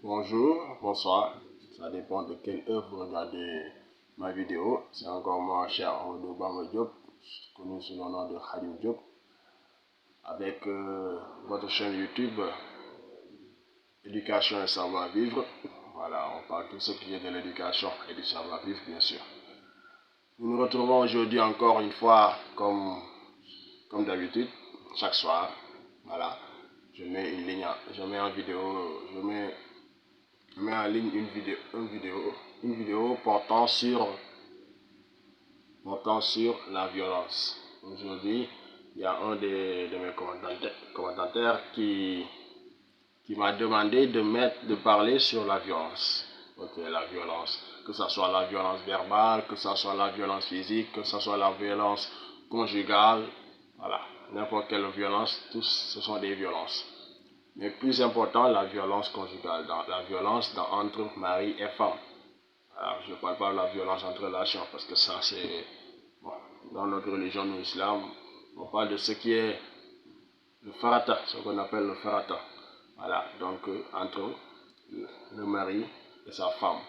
Bonjour, bonsoir, ça dépend de quelle heure vous regardez ma vidéo. C'est encore moi, cher Amadou Bamba Diop, connu sous le nom de Khadim Diop, avec votre chaîne YouTube Éducation et Savoir-Vivre. Voilà, on parle tout ce qui est de l'éducation et du savoir-vivre, bien sûr. Nous nous retrouvons aujourd'hui encore une fois, comme d'habitude, chaque soir. Voilà, je mets en ligne une vidéo portant sur la violence. Aujourd'hui, il y a un de mes commentateurs qui m'a demandé de parler sur la violence. Ok, la violence. Que ce soit la violence verbale, que ce soit la violence physique, que ce soit la violence conjugale. Voilà, n'importe quelle violence, tous ce sont des violences. Mais plus important, la violence conjugale, la violence entre mari et femme. Alors, je ne parle pas de la violence entre relations, parce que ça, c'est... Bon, dans notre religion, nous, l'islam, on parle de ce qui est le farata, ce qu'on appelle le farata. Voilà, donc entre le mari et sa femme.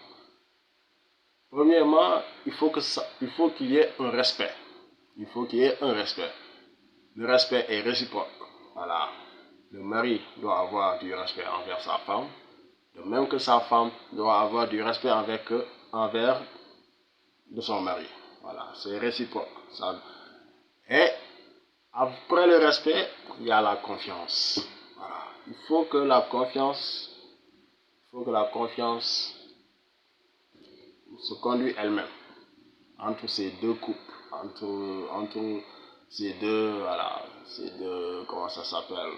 Premièrement, il faut qu'il y ait un respect. Il faut qu'il y ait un respect. Le respect est réciproque. Voilà. Le mari doit avoir du respect envers sa femme, de même que sa femme doit avoir du respect envers de son mari. Voilà, c'est réciproque. Et après le respect, il y a la confiance. Voilà. Il faut que la confiance se conduise elle-même entre ces deux couples, entre comment ça s'appelle,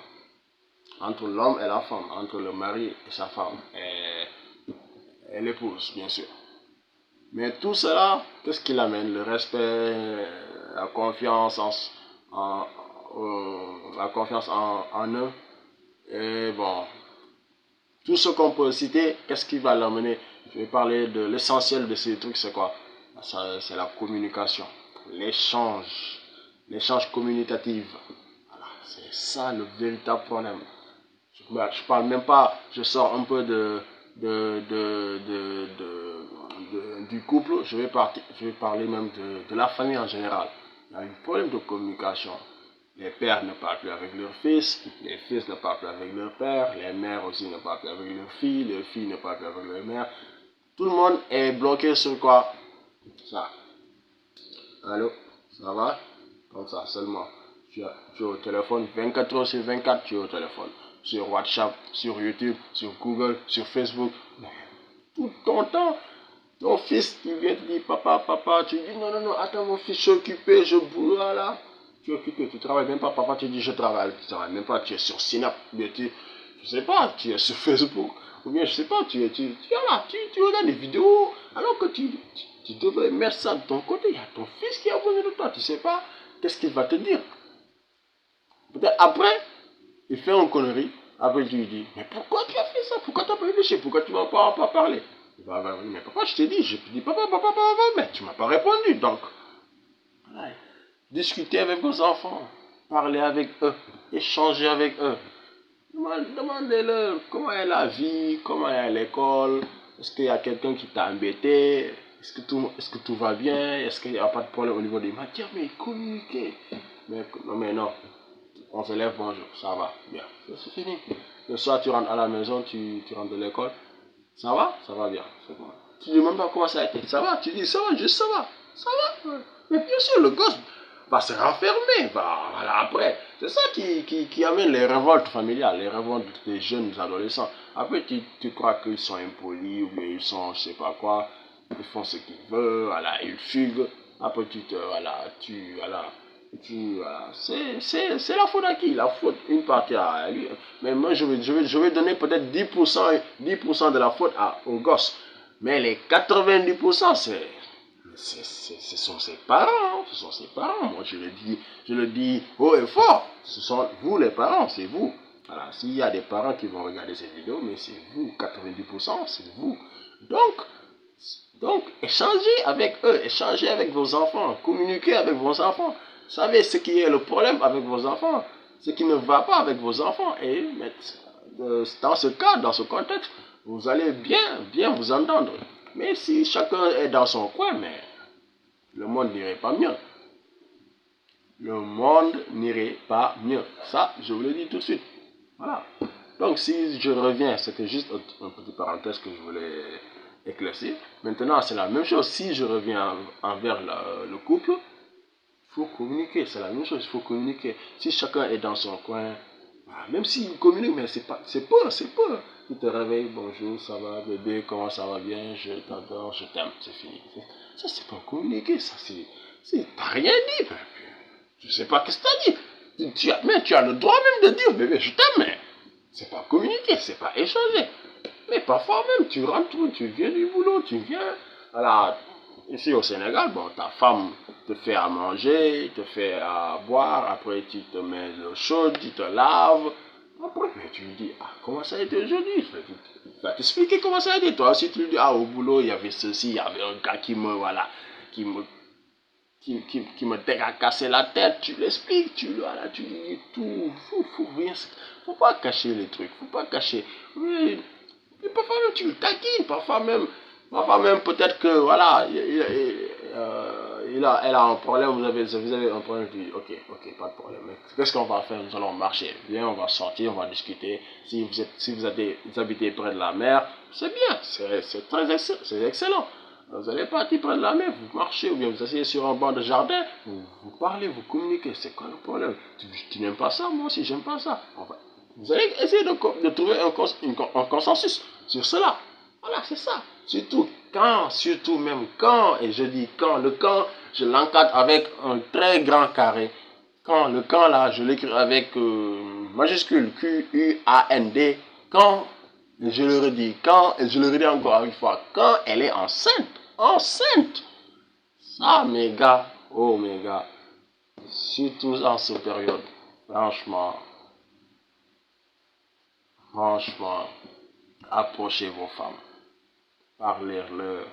entre l'homme et la femme, entre le mari et sa femme et l'épouse, bien sûr. Mais tout cela, qu'est-ce qu'il amène? Le respect, la confiance en eux. Et bon, tout ce qu'on peut citer, qu'est-ce qui va l'amener? Je vais parler de l'essentiel de ces trucs, c'est quoi? C'est la communication, l'échange communicatif. Voilà, c'est ça le véritable problème. Je parle même pas, je sors un peu du couple, je vais parler même de la famille en général. Il y a un problème de communication. Les pères ne parlent plus avec leurs fils, les fils ne parlent plus avec leurs pères, les mères aussi ne parlent plus avec leurs filles, les filles ne parlent plus avec leurs mères. Tout le monde est bloqué sur quoi? Ça. Allô? Ça va? Comme ça seulement. Tu es au téléphone, 24 heures sur 24, tu es au téléphone. Sur WhatsApp, sur YouTube, sur Google, sur Facebook. Tout ton temps, ton fils qui vient te dire papa, papa, tu dis non, attends mon fils, je suis occupé, je boule là. Tu es occupé, tu travailles même pas, papa, tu dis je travaille, tu travailles même pas, tu es sur Snap, je sais pas, tu es sur Facebook, ou bien je sais pas, tu regardes des vidéos, alors que tu devrais mettre ça de ton côté, il y a ton fils qui a besoin de toi, tu sais pas, qu'est-ce qu'il va te dire? Peut-être après, il fait une connerie, après tu lui dis, mais pourquoi tu as fait ça? Pourquoi tu n'as pas réfléchi? Pourquoi tu ne m'as pas parlé? Bah, oui, mais papa, je t'ai dit, papa, mais tu ne m'as pas répondu, donc, voilà. Discuter avec vos enfants, parler avec eux, échanger avec eux. Demandez-leur comment est la vie, comment est l'école, est-ce qu'il y a quelqu'un qui t'a embêté, est-ce que tout va bien, est-ce qu'il n'y a pas de problème au niveau des matières, mais communiquer. Mais non, on se lève, bonjour, ça va, bien, c'est fini. Le soir, tu rentres à la maison, tu rentres de l'école, ça va bien, c'est bon. Tu ne dis même pas comment ça a été, ça va, tu dis ça va, juste ça va. Mais bien sûr, le gosse va se renfermer, voilà, après. C'est ça qui amène les révoltes familiales, les révoltes des jeunes adolescents. Après, tu crois qu'ils sont impolis, ou bien ils sont, je sais pas quoi, ils font ce qu'ils veulent, voilà, ils fuguent. Après, c'est la faute à qui? La faute, une partie à lui. Mais moi, je vais donner peut-être 10% de la faute au gosse. Mais les 90%, ce sont ses parents. Ce sont ses parents. Moi, je le dis haut et fort. Ce sont vous les parents, c'est vous. Voilà, s'il y a des parents qui vont regarder cette vidéo, mais c'est vous, 90%, c'est vous. Donc, échangez avec eux, échangez avec vos enfants, communiquez avec vos enfants. Savez ce qui est le problème avec vos enfants, ce qui ne va pas avec vos enfants. Et dans ce cas, dans ce contexte, vous allez bien vous entendre. Mais si chacun est dans son coin, mais le monde n'irait pas mieux. Le monde n'irait pas mieux. Ça, je vous le dis tout de suite. Voilà. Donc, si je reviens, c'était juste une petite parenthèse que je voulais éclaircir. Maintenant, c'est la même chose. Si je reviens envers le couple, il faut communiquer. C'est la même chose. Il faut communiquer. Si chacun est dans son coin, même s'il communique, mais c'est pas, c'est pas. Il te réveille, bonjour, ça va, bébé, comment ça va bien, je t'adore, je t'aime, c'est fini. Ça, c'est pas communiquer. Ça, t'as rien dit. Je sais pas qu'est-ce que t'as dit. Tu as le droit même de dire, bébé, je t'aime, mais c'est pas communiquer, c'est pas échanger. Mais parfois même, tu rentres, tu viens du boulot, tu viens. Voilà, ici au Sénégal, bon, ta femme te fait à manger, te fait à boire, après tu te mets l'eau chaude, tu te laves. Après, tu lui dis, ah, comment ça a été aujourd'hui? Il va t'expliquer comment ça a été. Toi aussi, tu lui dis, ah, au boulot, il y avait ceci, il y avait un gars qui me qui me cassé la tête, tu l'expliques, tu lui dis tout, faut pas cacher les trucs, faut pas cacher. Oui, et parfois même tu le taquines, parfois même peut-être que voilà, elle a un problème, vous avez un problème, tu dis ok, pas de problème. Qu'est-ce qu'on va faire? Nous allons marcher, bien, on va sortir, on va discuter. Si vous habitez près de la mer, c'est bien, c'est excellent. Vous allez partir près de la mer, vous marchez, ou bien vous asseyez sur un banc de jardin, vous parlez, vous communiquez. C'est quoi le problème? Tu n'aimes pas ça, moi aussi j'aime pas ça. Enfin, vous allez essayer de trouver un consensus sur cela. Voilà, c'est ça. Surtout même quand, et je dis quand, le quand, je l'encadre avec un très grand carré. Quand, le quand là, je l'écris avec majuscule Q-U-A-N-D. Quand, et je le redis, quand, et je le redis encore une fois, quand elle est enceinte. Enceinte. Ça, mes gars, surtout en cette période, franchement, franchement, approchez vos femmes, parlez-leur,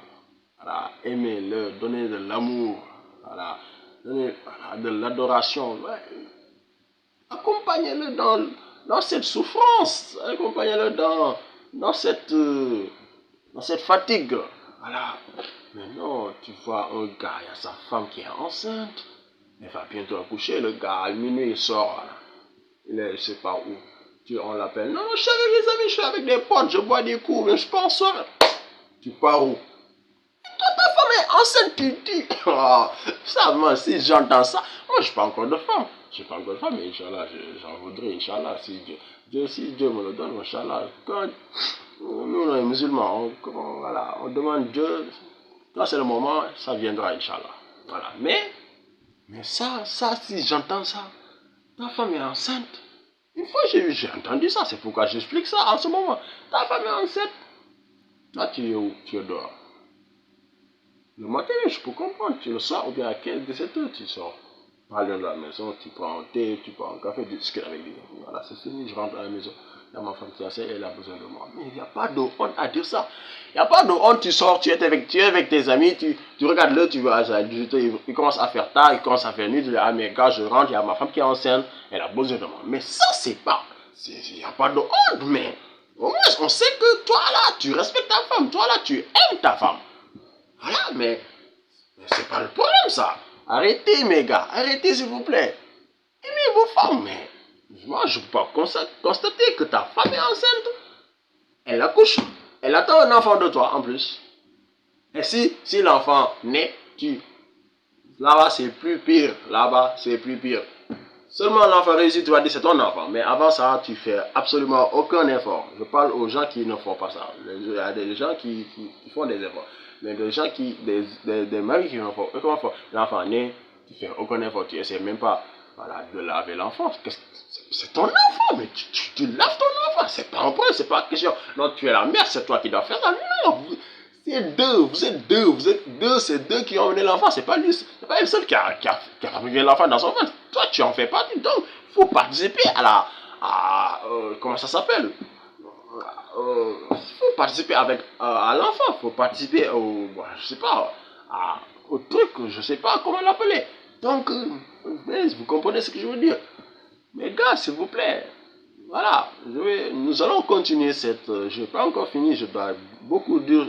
voilà, aimez-leur, donnez de l'amour, voilà, donnez de l'adoration, ouais. Accompagnez-le dans cette souffrance, accompagnez-le dans cette fatigue, voilà. Mais non, tu vois un gars, il y a sa femme qui est enceinte, elle va bientôt accoucher, le gars, à minuit, il sort, là. Il est, je sais pas où. On l'appelle. Non, je suis avec les amis, je suis avec des potes, je bois des coups, mais je pars en soirée. Tu pars où? Toi, ta femme est enceinte, tu dis. Oh, ça, moi, si j'entends ça, moi, je n'ai pas encore de femme. Je n'ai pas encore de femme, mais Inch'Allah, j'en voudrais, Inch'Allah, si Dieu me le donne, Inch'Allah. Quand nous, les musulmans, voilà, on demande Dieu, quand c'est le moment, ça viendra, Inch'Allah. Voilà. Mais ça, si j'entends ça, ta femme est enceinte. Une fois j'ai entendu ça, c'est pourquoi j'explique ça en ce moment. Ta femme est enceinte. Là, tu es où? Tu es dehors. Le matin, je peux comprendre. Tu le soir ou bien à 15-17 heures, tu sors. Parle de la maison, tu prends un thé, tu prends un café, tu discutes avec lui. Voilà, c'est fini, je rentre à la maison. Il y a ma femme qui est enceinte, elle a besoin de moi. Mais il n'y a pas de honte à dire ça. Il n'y a pas de honte, tu sors, tu es avec tes amis, tu regardes l'heure, tu vois, il commence à faire tard, il commence à faire nuit, tu dis, ah mais gars, je rentre, il y a ma femme qui est enceinte, elle a besoin de moi. Mais ça, c'est pas, il n'y a pas de honte, mais au moins, on sait que toi là, tu respectes ta femme, toi là, tu aimes ta femme. Voilà, mais c'est pas le problème ça. Arrêtez mes gars, arrêtez s'il vous plaît. Aimez vos femmes, mais moi je peux pas constater que ta femme est enceinte. Elle accouche, elle attend un enfant de toi en plus. Et si l'enfant naît, là-bas c'est plus pire, là-bas c'est plus pire. Seulement l'enfant réussit, tu vas dire c'est ton enfant. Mais avant ça, tu fais absolument aucun effort. Je parle aux gens qui ne font pas ça. Il y a des gens qui font des efforts. Mais des maris qui ne font aucun effort. L'enfant naît, tu fais aucun effort. Tu essaies même pas voilà, de laver l'enfant. C'est ton enfant, mais tu laves ton enfant. C'est pas un problème, c'est pas une question. Non, tu es la mère, c'est toi qui dois faire ça. Non, vous êtes deux, c'est deux qui ont mené l'enfant, c'est pas lui, c'est pas elle seule qui a mené l'enfant dans son ventre. Toi, tu en fais partie, donc il faut participer comment ça s'appelle? Il faut participer à l'enfant, il faut participer je sais pas, au truc, je sais pas comment l'appeler. Donc, vous comprenez ce que je veux dire. Mais gars, s'il vous plaît, voilà, nous allons continuer cette. Je n'ai pas encore fini, je dois beaucoup dire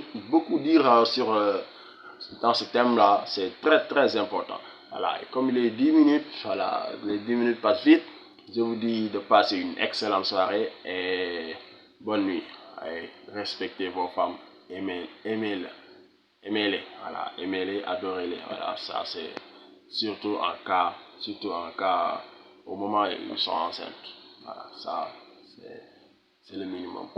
dans ce thème-là. C'est très très important. Voilà, et comme il est 10 minutes, voilà, les 10 minutes passent vite. Je vous dis de passer une excellente soirée et bonne nuit. Et respectez vos femmes, aimez-les, voilà, aimez-les, adorez-les. Voilà, ça c'est surtout en cas au moment où ils sont enceintes. Voilà, ça c'est le minimum.